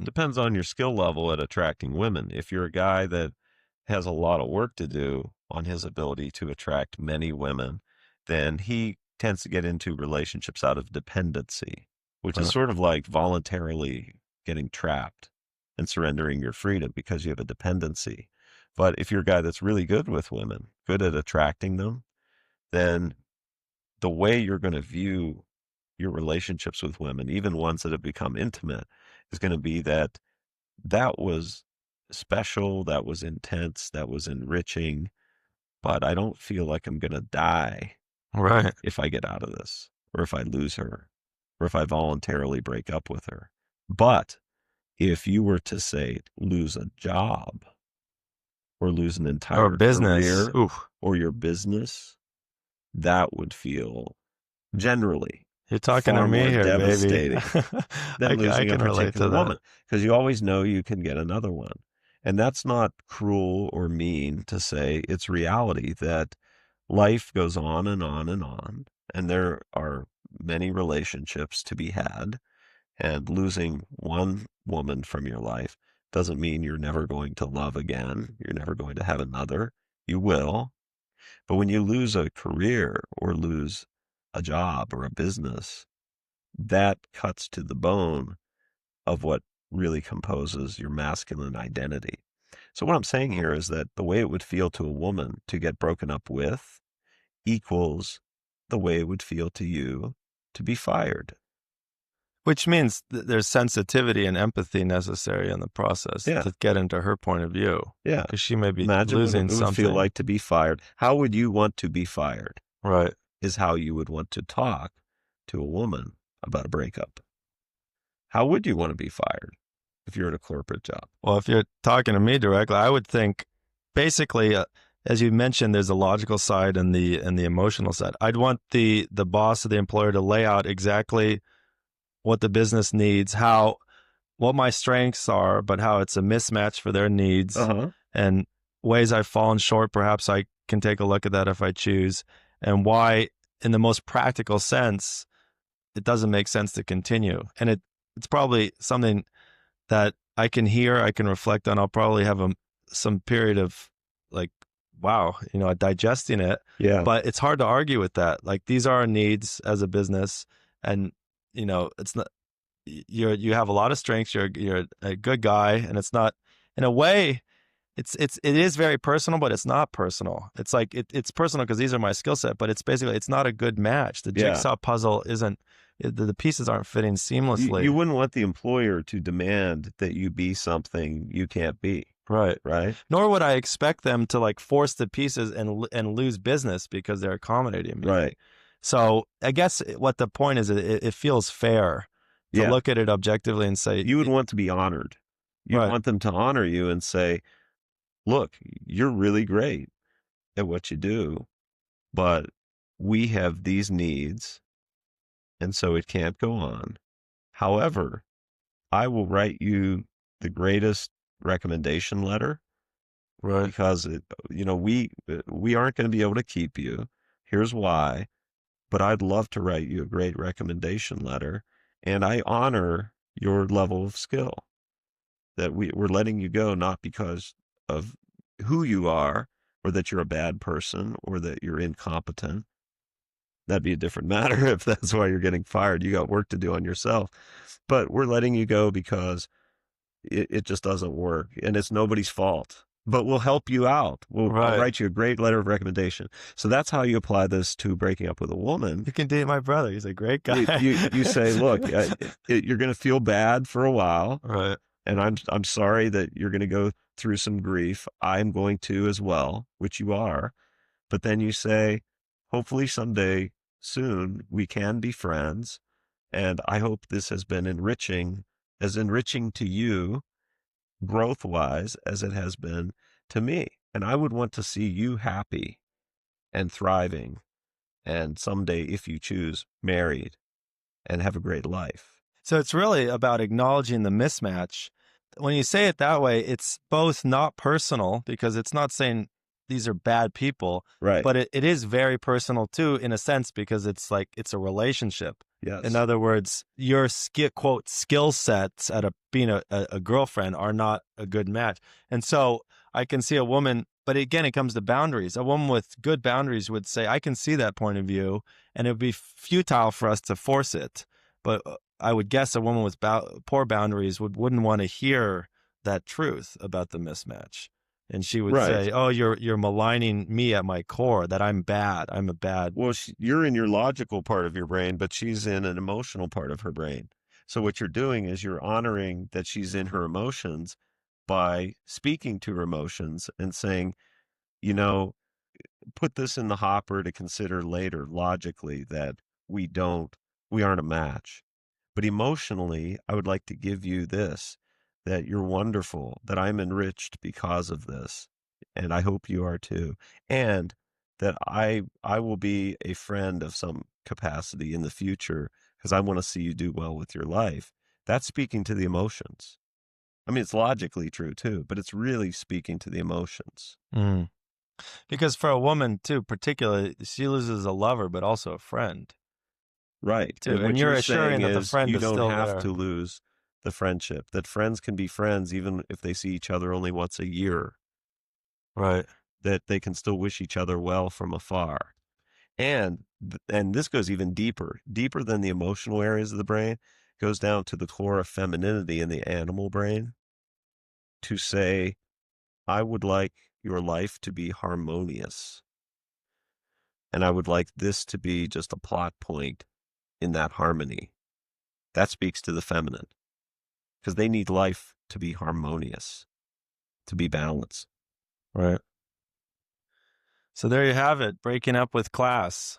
Depends on your skill level at attracting women. If you're a guy that has a lot of work to do on his ability to attract many women, then he tends to get into relationships out of dependency, which is sort of like voluntarily getting trapped and surrendering your freedom because you have a dependency. But if you're a guy that's really good with women, good at attracting them, then the way you're going to view your relationships with women, even ones that have become intimate, is going to be that that was special, that was intense, that was enriching, but I don't feel like I'm going to die Right. if I get out of this, or if I lose her, or if I voluntarily break up with her. But if you were to say lose a job or lose an Or entire business. career Ooh, or your business, that would feel generally you're talking to far me more here, baby. devastating than I losing a can relate to particular that. woman, because you always know you can get another one. And that's not cruel or mean to say. It's reality that life goes on and on and on, and there are many relationships to be had. And losing one woman from your life doesn't mean you're never going to love again. You're never going to have another. You will. But when you lose a career or lose a job or a business, that cuts to the bone of what really composes your masculine identity. So what I'm saying here is that the way it would feel to a woman to get broken up with equals the way it would feel to you to be fired. Which means there's sensitivity and empathy necessary in the process Yeah, to get into her point of view, yeah. because she may be Imagine what losing it would feel something. like to be fired. How would you want to be fired Right. is how you would want to talk to a woman about a breakup. How would you want to be fired if you're in a corporate job? Well, if you're talking to me directly, I would think basically, as you mentioned, there's a logical side and the emotional side. I'd want the boss or the employer to lay out exactly what the business needs, how what my strengths are, but how it's a mismatch for their needs Uh-huh. and ways I've fallen short. Perhaps I can take a look at that if I choose, and why, in the most practical sense, it doesn't make sense to continue. And it's probably something that I can hear, I can reflect on. I'll probably have some period of like, wow, digesting it. Yeah. But it's hard to argue with that. Like these are our needs as a business, and it's not. You have a lot of strengths. You're a good guy, and it's not in a way. It is very personal, but it's not personal. It's like it's personal because these are my skill set, but it's basically it's not a good match. The Yeah. jigsaw puzzle isn't. The pieces aren't fitting You seamlessly. wouldn't want the employer to demand that you be something you can't be, Right. right? Nor would I expect them to like force the pieces and lose business because they're accommodating me. Right. So I guess what the point is, it feels fair to Yeah. look at it objectively and say, You would want to be honored. You'd right, want them to honor you and say, look, you're really great at what you do, but we have these needs, and so it can't go on. However, I will write you the greatest recommendation letter right. because we aren't going to be able to keep you. Here's why. But I'd love to write you a great recommendation letter, and I honor your level of skill. That we're letting you go not because of who you are, or that you're a bad person, or that you're incompetent. That'd be a different matter if that's why you're getting fired. You got work to do on yourself. But we're letting you go because it just doesn't work, and it's nobody's fault. But we'll help you out. I'll Right. write you a great letter of recommendation. So that's how you apply this to breaking up with a woman. You can date my brother. He's a great You guy. you, you say, look, you're going to feel bad for a while, Right. and I'm sorry that you're going to go through some grief. I'm going to as well, which you are. But then you say, hopefully someday soon we can be friends, and I hope this has been as enriching to you growth wise as it has been to me. And I would want to see you happy and thriving, and someday, if you choose, married and have a great life. So it's really about acknowledging the mismatch. When you say it that way, it's both not personal because it's not saying these are bad people, Right. but it is very personal too, in a sense, because it's like it's a relationship. In Yes. other words, your quote skill sets at being a girlfriend are not a good match. And so I can see a woman, but again, it comes to boundaries. A woman with good boundaries would say, I can see that point of view, and it would be futile for us to force it. But I would guess a woman with poor boundaries wouldn't want to hear that truth about the mismatch. And she would Right. say, "Oh, you're maligning me at my core. That I'm bad. I'm a bad." Well, you're in your logical part of your brain, but she's in an emotional part of her brain. So what you're doing is you're honoring that she's in her emotions by speaking to her emotions and saying, you know, put this in the hopper to consider later logically that we don't we aren't a match. But emotionally, I would like to give you this, that you're wonderful, that I'm enriched because of this, and I hope you are too. And that I will be a friend of some capacity in the future because I want to see you do well with your life. That's speaking to the emotions. I mean, it's logically true too, but it's really speaking to the emotions. Mm. Because for a woman too, particularly, she loses a lover, but also a friend Right. too. And And what you're you're assuring saying that the is friend you is don't still have there. to lose the friendship, that friends can be friends even if they see each other only once a year, Right. that they can still wish each other well from afar. And this goes even deeper, deeper than the emotional areas of the brain, goes down to the core of femininity in the animal brain to say, I would like your life to be harmonious. And I would like this to be just a plot point in that harmony. That speaks to the feminine because they need life to be harmonious, to be balanced. Right. So there you have it, breaking up with class.